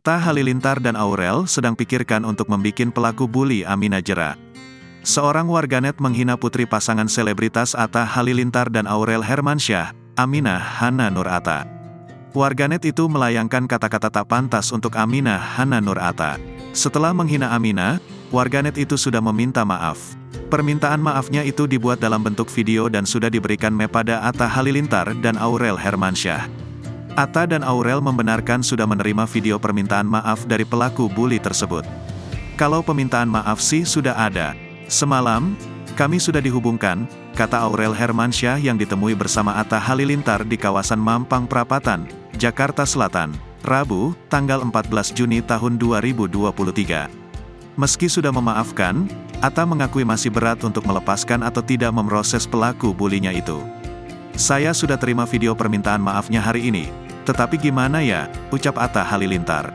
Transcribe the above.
Atta Halilintar dan Aurel sedang pikirkan untuk membikin pelaku bully Aminah jera. Seorang warganet menghina putri pasangan selebritas Atta Halilintar dan Aurel Hermansyah, Aminah Hana Nur Atta. Warganet itu melayangkan kata-kata tak pantas untuk Aminah Hana Nur Atta. Setelah menghina Aminah, warganet itu sudah meminta maaf. Permintaan maafnya itu dibuat dalam bentuk video dan sudah diberikan pada Atta Halilintar dan Aurel Hermansyah. Atta dan Aurel membenarkan sudah menerima video permintaan maaf dari pelaku bully tersebut. Kalau permintaan maaf sih sudah ada. Semalam, kami sudah dihubungkan, kata Aurel Hermansyah yang ditemui bersama Atta Halilintar di kawasan Mampang Perapatan, Jakarta Selatan, Rabu, tanggal 14 Juni tahun 2023. Meski sudah memaafkan, Atta mengakui masih berat untuk melepaskan atau tidak memproses pelaku bulinya itu. Saya sudah terima video permintaan maafnya hari ini. Tetapi gimana ya, ucap Atta Halilintar.